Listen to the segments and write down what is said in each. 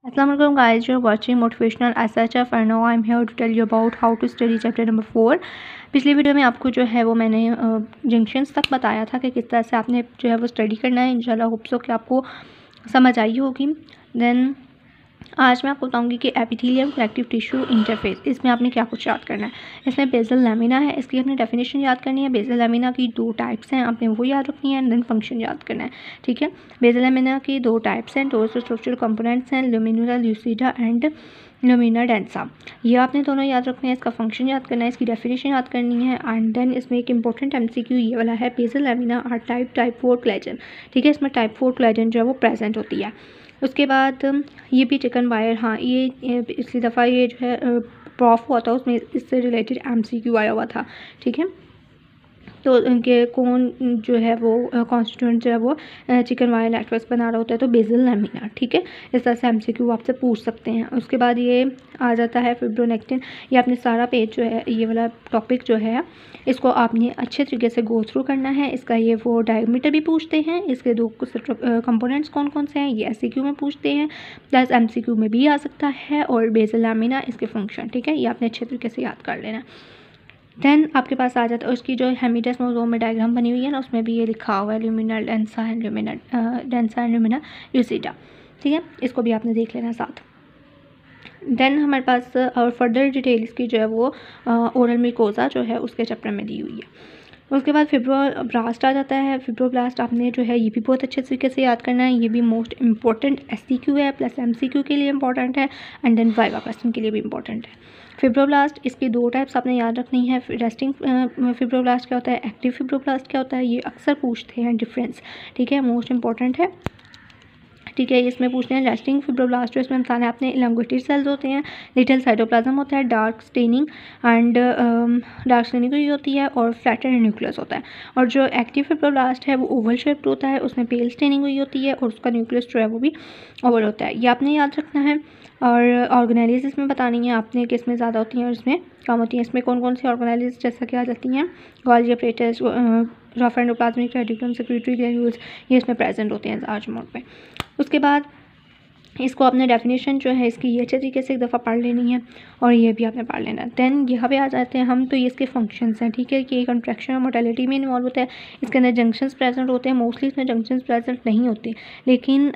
Assalamualaikum guys, you're watching motivational SHF and now I'm here to tell you about how to study chapter number 4। पिछली video में आपको जो है वो मैंने जंक्शंस तक बताया था कि किस तरह से आपने जो है वो स्टडी करना है। इंशाल्लाह होप सो कि आपको समझ आई होगी। देन आज मैं आपको बताऊंगी कि एपिथेलियम कनेक्टिव टिश्यू इंटरफेस, इसमें आपने क्या कुछ याद करना है। इसमें बेसल लैमिना है, इसकी अपनी डेफिनेशन याद करनी है। बेसल लैमिना की 2 टाइप्स हैं, आपने वो याद रखनी है। एंड देन फंक्शन याद करना है, ठीक है। बेसल लैमिना की 2 टाइप्स हैं, 2 स्ट्रक्चरल कंपोनेंट्स हैं, लुमिनुला ल्यूसिडा एंड लुमिना डेंसा। ये आपने दोनों याद रखना है। इसका फंक्शन याद करना है, इसकी डेफिनेशन याद करनी है। एंड देन इसमें एक इंपॉर्टेंट MCQ ये वाला है, basal lamina are type 4 collagen, ठीक है। इसमें टाइप 4 कोलेजन जो है वो प्रेजेंट होती है। उसके बाद ये भी चिकन वायर, हाँ ये पिछली दफ़ा ये जो है प्रॉफ हुआ था, उसमें इससे रिलेटेड MCQ आया हुआ था, ठीक है। तो उनके कौन जो है वो कॉन्स्टिट्यूएंट जो है वो चिकन वायर नेटवर्क बना रहा होता है, तो बेसल लैमिना, ठीक है। इस तरह से MCQ आपसे पूछ सकते हैं। उसके बाद ये आ जाता है फिब्रोनेक्टिन। ये आपने सारा पेज जो है ये वाला टॉपिक जो है इसको आपने अच्छे तरीके से गो थ्रू करना है। इसका ये वो डायमीटर भी पूछते हैं, इसके 2 कंपोनेंट्स कौन कौन से हैं ये SCQ में पूछते हैं, प्लस MCQ में भी आ सकता है। और बेसल लैमिना इसके फंक्शन, ठीक है, ये आपने अच्छे तरीके से याद कर लेना। देन आपके पास आ जाता है उसकी जो हेमिडेस्मोसोम में डायग्राम बनी हुई है ना, उसमें भी ये लिखा हुआ है लुमिना डेंसा एंड लुमिना ल्यूसिडा, ठीक है। इसको भी आपने देख लेना साथ। देन हमारे पास और फर्दर डिटेल इसकी जो है वो ओरल मिकोजा जो है उसके चैप्टर में दी हुई है। उसके बाद फिब्रोब्लास्ट आ जाता है। फिब्रोब्लास्ट आपने जो है ये भी बहुत अच्छे तरीके से याद करना है। ये भी मोस्ट इंपॉर्टेंट SCQ है, प्लस MCQ के लिए इंपॉर्टेंट है, एंड देन वाइवा क्वेश्चन के लिए भी इंपॉर्टेंट है। फिब्रोब्लास्ट इसकी 2 टाइप्स आपने याद रखनी है। रेस्टिंग फिब्रोब्लास्ट क्या होता है, एक्टिव फिब्रोब्लास्ट क्या होता है, ये अक्सर पूछते हैं डिफरेंस, ठीक है, मोस्ट इंपॉर्टेंट है, ठीक है। इसमें पूछते हैं रेस्टिंग फिब्रोब्लास्ट जो इसमें बताना है आपने इलांगुएटेड सेल्स होते हैं, लिटिल साइटोप्लाज्म होता है, डार्क स्टेनिंग हुई होती है, और फ्लैटेंड न्यूक्लियस होता है। और जो एक्टिव फिब्रोब्लास्ट है वो ओवल शेप्ड होता है, उसमें पेल स्टेनिंग हुई होती है, और उसका न्यूक्लियस जो है वो भी ओवल होता है। ये आपने याद रखना है। और ऑर्गेनेलिज इसमें बतानी है आपने कि इसमें ज़्यादा होती हैं और इसमें कम होती हैं। इसमें कौन कौन सी ऑर्गेनेलिज जैसा कि आ जाती हैं, Golgi apparatus, rough endoplasmic reticulum, secretary granules, ये इसमें प्रेजेंट होते हैं लार्ज अमाउंट में। उसके बाद इसको आपने डेफिनेशन जो है इसकी ये अच्छे तरीके से एक दफ़ा पढ़ लेनी है, और ये भी आपने पढ़ लेना है। देन यहाँ पे आ जाते हैं हम, तो ये इसके फंक्शंस हैं, ठीक है, कि कंट्रैक्शन और मोटेलिटी में इन्वॉल्व होता है। इसके अंदर जंक्शंस प्रेजेंट होते हैं, मोस्टली इसमें जंक्शंस प्रेजेंट नहीं होते, लेकिन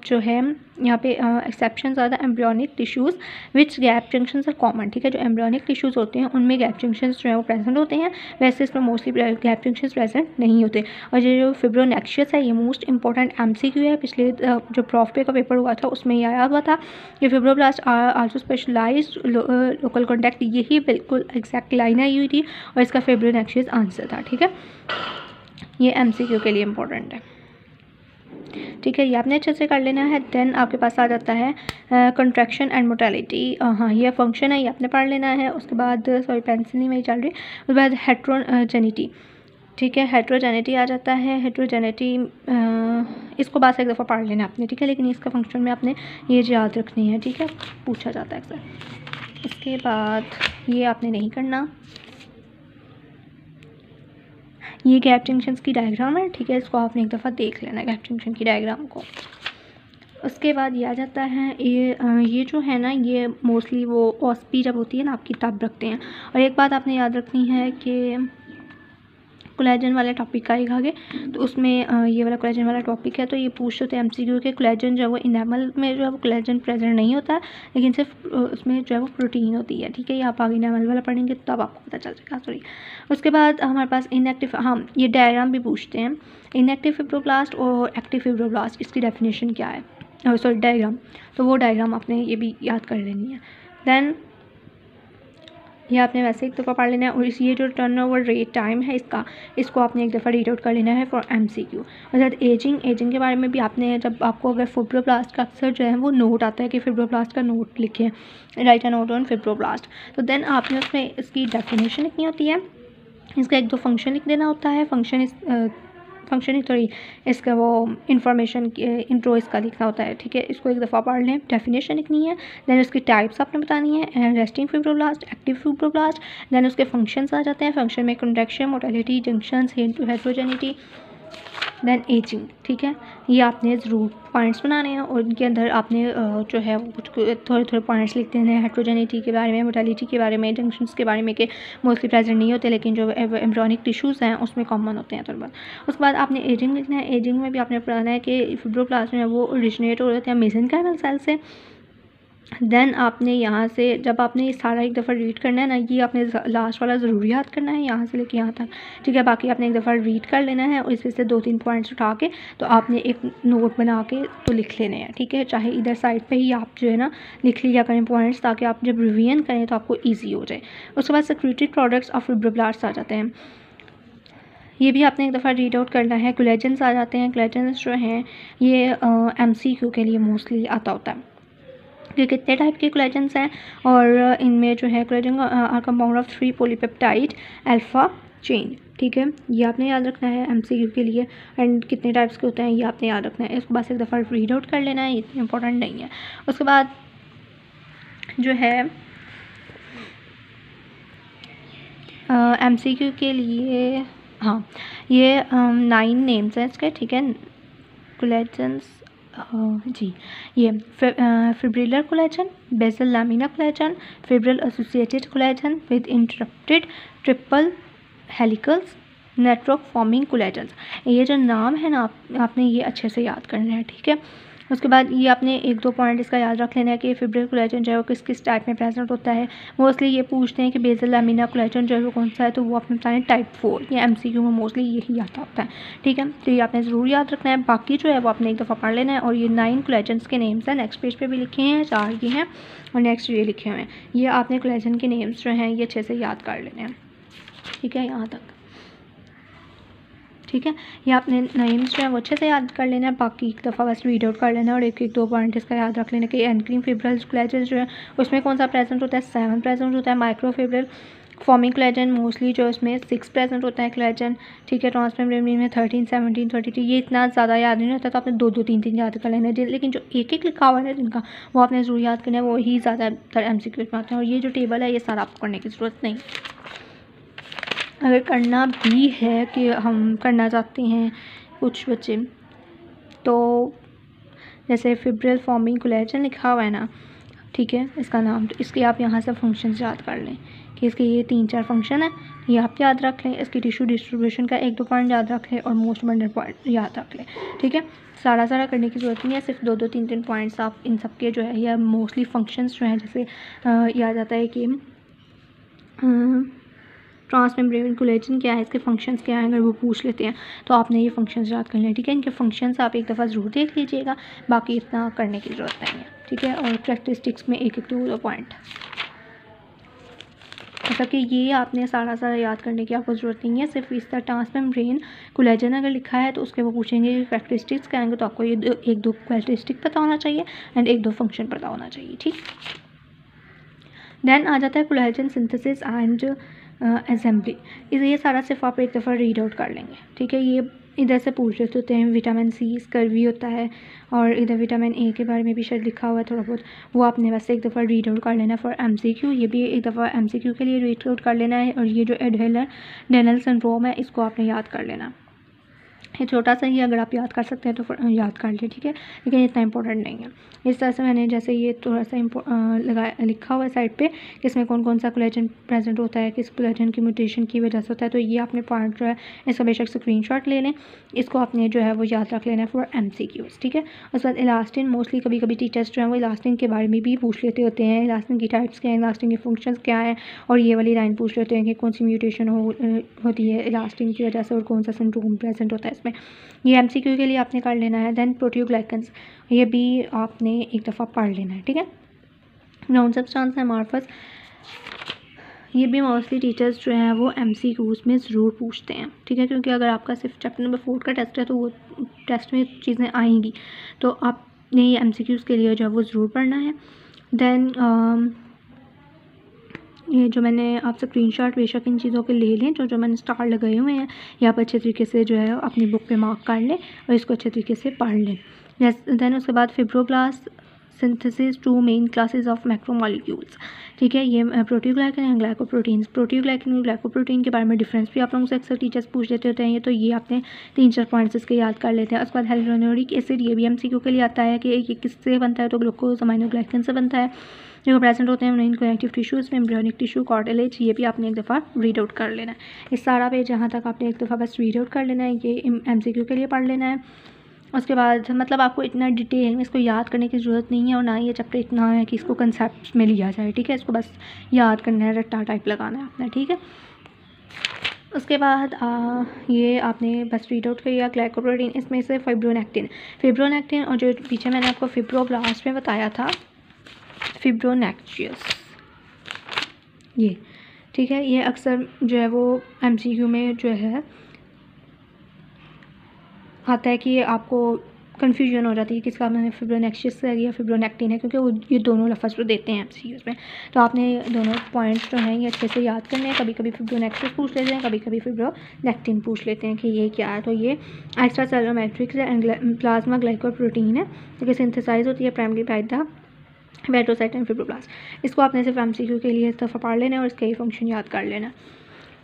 जो है यहाँ पे exceptions are the embryonic tissues which gap junctions are common, ठीक है। जो एम्ब्रियोनिक टिश्यूज़ होते हैं उनमें गैप जंक्शंस जो है वो प्रेजेंट होते हैं, वैसे इसमें मोस्टली गैप जंक्शंस प्रेजेंट नहीं होते। और ये जो फिब्रोनेक्शियस है ये मोस्ट इंपॉर्टेंट MCQ है। पिछले जो प्रॉफ पे का पेपर हुआ था उसमें ये आया हुआ था कि fibroblast also specialised local contact, यही बिल्कुल एग्जैक्ट लाइन आई हुई थी, और इसका फिब्रोनेक्शियस आंसर था, ठीक है। ये MCQ के लिए इंपॉर्टेंट है, ठीक है, ये आपने अच्छे से कर लेना है। देन आपके पास आ जाता है कंट्रैक्शन एंड मोटेलिटी, हाँ ये फंक्शन है, ये आपने पढ़ लेना है। उसके बाद सॉरी पेंसिल नहीं मेरी चल रही। उसके बाद हेट्रोजेनिटी, ठीक है, हेट्रोजेनिटी आ जाता है। हेट्रोजेनिटी इसको बस एक दफ़ा पढ़ लेना आपने, ठीक है, लेकिन इसका फंक्शन में आपने ये याद रखनी है, ठीक है, पूछा जाता है अक्सर। इसके बाद ये आपने नहीं करना, ये गैप जंक्शंस की डायग्राम है, ठीक है, इसको आपने एक दफ़ा देख लेना गैप जंक्शन की डायग्राम को। उसके बाद ये आ जाता है ये जो है ना, ये मोस्टली वो OSP जब होती है ना आपकी तब रखते हैं। और एक बात आपने याद रखनी है कि कोलेजन वाले टॉपिक का एक आगे, तो उसमें ये वाला कोलेजन वाला टॉपिक है, तो ये पूछते थे MCQ के कोलेजन जो है वो इनेमल में जो है वो कोलेजन प्रेजेंट नहीं होता है, लेकिन सिर्फ उसमें जो है वो प्रोटीन होती है, ठीक है। ये आप आगे इनेमल वाला पढ़ेंगे तब आपको पता चल जाएगा, सॉरी। उसके बाद हमारे पास इनएक्टिव, हाँ ये डायग्राम भी पूछते हैं, इनएक्टिव फिब्रोब्लास्ट और एक्टिव फिब्रोब्लास्ट, इसकी डेफिनेशन क्या है, सॉरी डायग्राम, तो वो डायग्राम आपने ये भी याद कर लेनी है। देन ये आपने वैसे एक दफ़ा पढ़ लेना है। और ये जो टर्नओवर रेट टाइम है इसको आपने एक दफ़ा रीड आउट कर लेना है फॉर MCQ। और साथ एजिंग के बारे में भी आपने, जब आपको अगर फिब्रोब्लास्ट का अक्सर जो है वो नोट आता है कि फिब्रोब्लास्ट का नोट लिखें, right a note on fibroblast, तो देन आपने उसमें इसकी डेफिनेशन लिखनी होती है, इसका 1-2 फंक्शन लिख देना होता है। फंक्शन ही थोड़ी इसका वो इन्फॉर्मेशन इंट्रो इसका लिखना होता है, ठीक है, इसको एक दफ़ा पढ़ लें। डेफिनेशन लिखनी है, देन उसकी टाइप्स आपने बतानी है, resting fibroblast, active fibroblast, then उसके फंक्शंस आ जाते हैं। फंक्शन में contraction, motility, junctions, heterogeneity, then ageing, ठीक है। ये आपने ज़रूर पॉइंट्स बनाने हैं और इनके अंदर आपने जो है वो कुछ थोड़े थोड़े पॉइंट्स लिखते हैं हेट्रोजेनिटी के बारे में, मोर्टेलिटी के बारे में, जंक्शंस के बारे में कि मोस्टली प्रेजेंट नहीं होते लेकिन जो एम्ब्रियोनिक टिश्यूज़ हैं उसमें कॉमन होते हैं थोड़ा बहुत। उसके बाद आपने एजिंग लिखना है। एजिंग में भी आपने पढ़ना है कि फिब्रोब्लास्ट में वो ओरिजिनेट हो रहे हैं मेसेंकाइमल सेल से। देन आपने यहाँ से जब आपने ये सारा एक दफ़ा रीड करना है ना, ये आपने लास्ट वाला ज़रूर याद करना है यहाँ से लेके यहाँ तक, ठीक है। बाकी आपने एक दफ़ा रीड कर लेना है और इसमें से 2-3 पॉइंट्स उठा के तो आपने एक नोट बना के तो लिख लेने हैं, ठीक है। चाहे इधर साइड पे ही आप जो है ना लिख लिया करें पॉइंट्स, ताकि आप जब रिवीजन करें तो आपको ईजी हो जाए। उसके बाद सेक्रेटरी प्रोडक्ट्स ऑफ फिब्रोब्लास्ट आ जाते हैं, ये भी आपने एक दफ़ा रीड आउट करना है। कोलेजन्स आ जाते हैं। कोलेजन्स जो हैं ये MCQ के लिए मोस्टली आता होता है कि कितने टाइप के कोलेजन्स हैं और इनमें जो है collagen are compound of 3 polypeptide alpha chain, ठीक है। ये आपने याद रखना है MCQ के लिए। एंड कितने टाइप्स के होते हैं ये आपने याद रखना है। इसको बस एक दफ़ा रीड आउट कर लेना है, इतना इंपॉर्टेंट नहीं है। उसके बाद जो है MCQ के लिए हाँ, ये 9 नेम्स हैं इसके, ठीक है। कोलेजन्स जी, ये fibrillar collagen, basal lamina collagen, fibril associated collagen with interrupted triple helicals network forming collagens. ये जो नाम है ना आपने ये अच्छे से याद करना है, ठीक है। उसके बाद ये आपने 1-2 पॉइंट इसका याद रख लेना है कि फिब्रिल कोलेजन जो है वो किस किस टाइप में प्रेजेंट होता है। मोस्टली ये पूछते हैं कि बेसल लैमिना कोलेजन जो है वो कौन सा है, तो वो आपने बताना टाइप 4। ये MCQ में मोस्टली यही आता होता है, ठीक है। तो ये आपने ज़रूर याद रखना है। बाकी जो है वो आपने एक दफ़ा पढ़ लेना है। और ये 9 कोलेजन्स के नेम्स हैं, नेक्स्ट पेज पर भी लिखे हैं, 4 ये हैं और नेक्स्ट ये लिखे हुए हैं। ये आपने कोलेजन के नेम्स जो हैं ये अच्छे से याद कर लेने हैं, ठीक है, यहाँ तक, ठीक है। ये आपने नेम्स जो है वो अच्छे से याद कर लेना है। बाकी एक दफ़ा बस रीड आउट कर लेना है और एक 2 पॉइंट इसका याद रख लेना कि एनक्रीन फिब्रिल कोलेजन जो है उसमें कौन सा प्रेजेंट होता है, 7 प्रेजेंट होता है। माइक्रोफिब्रिल फॉर्मिंग कोलेजन मोस्टली जो इसमें 6 प्रेजेंट होता है कोलेजन, ठीक है। ट्रांसमेम्ब्रेन में 13, 17, 32। ये इतना ज़्यादा याद नहीं रहता, तो आपने 2-2, 3-3 याद कर लेना है। लेकिन जो एक लिखा हुआ है जिनका वो आपने ज़रूर याद करना है, वो ही ज़्यादातर MCQ में आते हैं। और ये जो टेबल है ये सारा आपको करने की ज़रूरत नहीं। अगर करना भी है कि हम करना चाहते हैं कुछ बच्चे, तो जैसे फिब्रिल फॉर्मिंग कोलेजन लिखा हुआ है ना, ठीक है, इसका नाम, तो इसके आप यहाँ से फंक्शंस याद कर लें कि इसके ये 3-4 फंक्शन है, ये आप याद रख लें। इसकी टिश्यू डिस्ट्रीब्यूशन का 1-2 पॉइंट याद रख लें और मोस्ट अबंडेंट पॉइंट याद रख लें, ठीक है। सारा करने की ज़रूरत नहीं है, सिर्फ 2-2, 3-3 पॉइंट्स आप इन सब के जो है या मोस्टली फंक्शंस जो हैं, जैसे याद आता है कि ट्रांसमेम्ब्रेन कोलेजन क्या है, इसके फंक्शंस क्या हैं, अगर वो पूछ लेते हैं तो आपने ये फंक्शंस याद करने हैं, ठीक है। इनके फंक्शंस आप एक दफ़ा ज़रूर देख लीजिएगा, बाकी इतना करने की ज़रूरत नहीं है, ठीक है। और कैरेक्टरिस्टिक्स में 1-1, 2-2 पॉइंट, मतलब कि ये आपने सारा याद करने की आपको ज़रूरत नहीं है। सिर्फ इसका ट्रांसमेम्ब्रेन कोलेजन अगर लिखा है तो उसके वो पूछेंगे कैरेक्टरिस्टिक्स क्या आएंगे, तो आपको ये 1-2 कैरेक्टरिस्टिक पता होना चाहिए एंड 1-2 फंक्शन पता होना चाहिए, ठीक। देन आ जाता है कोलेजन सिंथेसिस एंड असेंबली। ये सारा सिर्फ आप एक दफ़ा रीड आउट कर लेंगे, ठीक है। ये इधर से पूछ रहे होते हैं विटामिन C स्कर्वी होता है और इधर विटामिन A के बारे में भी शायद लिखा हुआ है थोड़ा बहुत, वो आपने बस एक दफ़ा रीड आउट कर लेना फॉर MCQ। ये भी एक दफ़ा MCQ के लिए रीड आउट कर लेना है। और ये जो एडहेलर-डेनल सिंड्रोम है इसको आपने याद कर लेना। ये छोटा सा ही अगर आप याद कर सकते हैं तो याद कर लिए, ठीक है, लेकिन इतना इंपॉर्टेंट नहीं है। इस तरह से मैंने जैसे ये थोड़ा सा लिखा हुआ है साइड पे कि इसमें कौन कौन सा कोलेजन प्रेजेंट होता है, किस कोलेजन की म्यूटेशन की वजह से होता है, तो ये आपने पॉइंट जो है इसका बेशक स्क्रीनशॉट ले लें, इसको आपने जो है वो याद रख लेना है फॉर MCQs, ठीक है। उसके बाद इलास्टिन, मोस्टली कभी कभी टीचर्स जो हैं वो इलास्टिन के बारे में भी पूछ लेते होते हैं, इलास्टिन की टाइप्स क्या हैं, इलास्टिन के फंक्शंस क्या हैं, और ये वाली लाइन पूछ लेते हैं कि कौन सी म्यूटेशन होती है इलास्टिन की वजह से और कौन सा सिंड्रोम प्रेजेंट होता है इसमें। ये MCQ के लिए आपने कर लेना है। देन प्रोटियोग्लाइकन्स, ये भी आपने एक दफ़ा पढ़ लेना है, ठीक है। नाउन सब्सटेंस एमॉर्फस, ये भी मोस्टली टीचर्स जो हैं वो MCQs में ज़रूर पूछते हैं, ठीक है, क्योंकि अगर आपका सिर्फ चैप्टर नंबर 4 का टेस्ट है तो वो टेस्ट में चीज़ें आएंगी, तो आपने ये MCQs के लिए जो है वो ज़रूर पढ़ना है। देन ये जो मैंने आपसे स्क्रीनशॉट बेशक इन चीज़ों के ले लें, जो मैंने स्टार लगाए हुए हैं, ये आप अच्छे तरीके से जो है अपनी बुक पे मार्क कर लें और इसको अच्छे तरीके से पढ़ लें। देन उसके बाद fibroblast synthesis two main classes of macromolecules. ठीक है, ये प्रोटीओग्लाइकन एंड ग्लाइकोप्रोटीन्स। प्रोटीओग्लाइकन और ग्लाइकोप्रोटीन के बारे में डिफरेंस भी आप लोगों से अक्सर टीचर्स पूछ लेते होते हैं, तो ये आपने 3-4 पॉइंट्स इसके याद कर लेते हैं। उसके बाद हाइलोरोनिक एसिड, ये भी MCQ के लिए आता है कि ये किससे बनता है, तो ग्लूकोज अमाइनोग्लाइकन से बनता है, जो प्रेजेंट होते हैं उन्हें कनेक्टिव टिश्यूज़ में, एम्ब्रियोनिक टिश्यू, कार्टिलेज। ये भी आपने एक दफ़ा रीड आउट कर लेना है। इस सारा पेज जहाँ तक आपने एक दफ़ा बस रीड आउट कर लेना है, ये MCQ के लिए पढ़ लेना है। उसके बाद मतलब आपको इतना डिटेल में इसको याद करने की ज़रूरत नहीं है, और ना ये चैप्टर इतना है कि इसको कंसेप्ट में लिया जाए। ठीक है, इसको बस याद करना है, रट्टा टाइप लगाना है आपने। ठीक है, उसके बाद ये आपने बस रीड आउट किया ग्लाइकोप्रोटीन। इसमें से फिब्रोनेक्टिन और जो पीछे मैंने आपको फिब्रोब्लास्ट में बताया था, फिब्रोनेक्टियस, ये ठीक है, ये अक्सर जो है वो MCQ में जो है आता है कि आपको कन्फ्यूजन हो जाती है किसका मैंने फिब्रोनेक्टियस है या फिब्रोनेक्टिन है, क्योंकि वो ये दोनों लफ्ज़ तो देते हैं MCQs में। तो आपने दोनों पॉइंट्स जो हैं ये अच्छे से याद करने हैं। कभी कभी फिब्रोनेक्टियस पूछ लेते हैं, कभी कभी फिब्रोनेक्टिन पूछ लेते हैं कि ये क्या है। तो ये एक्स्ट्रा सेलुलर मैट्रिक्स है एंड प्लाज्मा ग्लाइकोप्रोटीन है, जो सिंथेसाइज होती है primary by the hepatocyte and fibroblast. इसको आपने सिर्फ MCQ के लिए इस दफ़ा पढ़ लेना है और इसका ही फंक्शन याद कर लेना।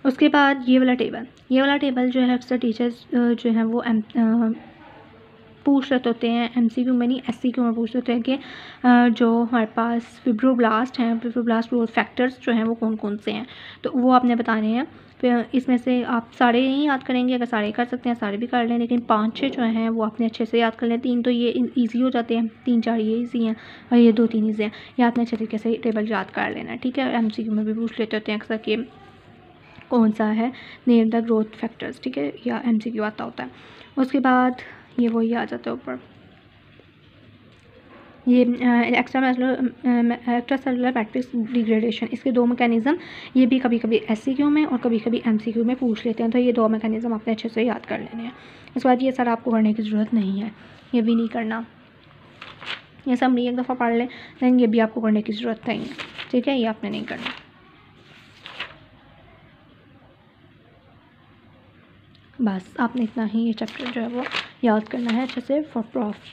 उसके बाद ये वाला टेबल जो है अक्सर टीचर्स जो हैं वो पूछ रहे होते हैं, MCQ में नहीं SCQ में पूछ रहे होते हैं कि जो हमारे पास फिब्रोब्लास्ट हैं, फिब्रोब्लास्ट ग्रोथ फैक्टर्स जो हैं वो कौन कौन से हैं, तो वो आपने बताने हैं। फिर इसमें से आप सारे नहीं याद करेंगे, अगर सारे कर सकते हैं सारे भी कर लें, लेकिन 5-6 जो हैं वो आपने अच्छे से याद कर लें। 3 तो ये ईजी हो जाते हैं, 3-4 ये ईजी हैं और ये 2-3 ईजी हैं। ये आपने अच्छे तरीके से टेबल याद कर लेना है। ठीक है, MCQ में भी पूछ लेते होते हैं अक्सर कि कौन सा है नेम द ग्रोथ फैक्टर्स। ठीक है, या MCQ आता होता है। उसके बाद ये वही आ जाता है ऊपर, ये एक्स्ट्रा सेलुलर मैट्रिक्स डिग्रेडेशन, इसके 2 मैकेनिज़्म, ये भी कभी कभी SCQ में और कभी कभी MCQ में पूछ लेते हैं। तो ये 2 मैकेनिज़्म आपने अच्छे से याद कर लेने हैं। उसके बाद ये सारा आपको करने की ज़रूरत नहीं है, ये भी नहीं करना, ये सब एक दफ़ा पढ़ लें, लेकिन ये भी आपको करने की ज़रूरत नहीं है। ठीक है, ये आपने नहीं करना। बस आपने इतना ही ये चैप्टर जो है वो याद करना है अच्छे से फॉर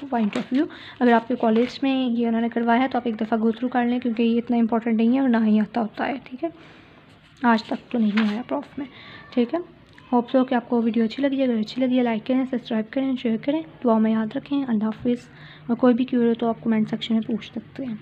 पॉइंट ऑफ व्यू। अगर आपके कॉलेज में ये उन्होंने करवाया है तो आप एक दफ़ा गो थ्रू कर लें, क्योंकि ये इतना इंपॉर्टेंट नहीं है और ना ही आता होता है। ठीक है, आज तक तो नहीं आया प्रॉफ में। ठीक है, होप सो कि आपको वीडियो अच्छी लगी। अगर अच्छी लगी है लाइक करें, सब्सक्राइब करें, शेयर करें, दुआ में याद रखें। अल्लाह हाफिज़। और कोई भी क्यूरी हो तो आप कमेंट सेक्शन में पूछ सकते हैं।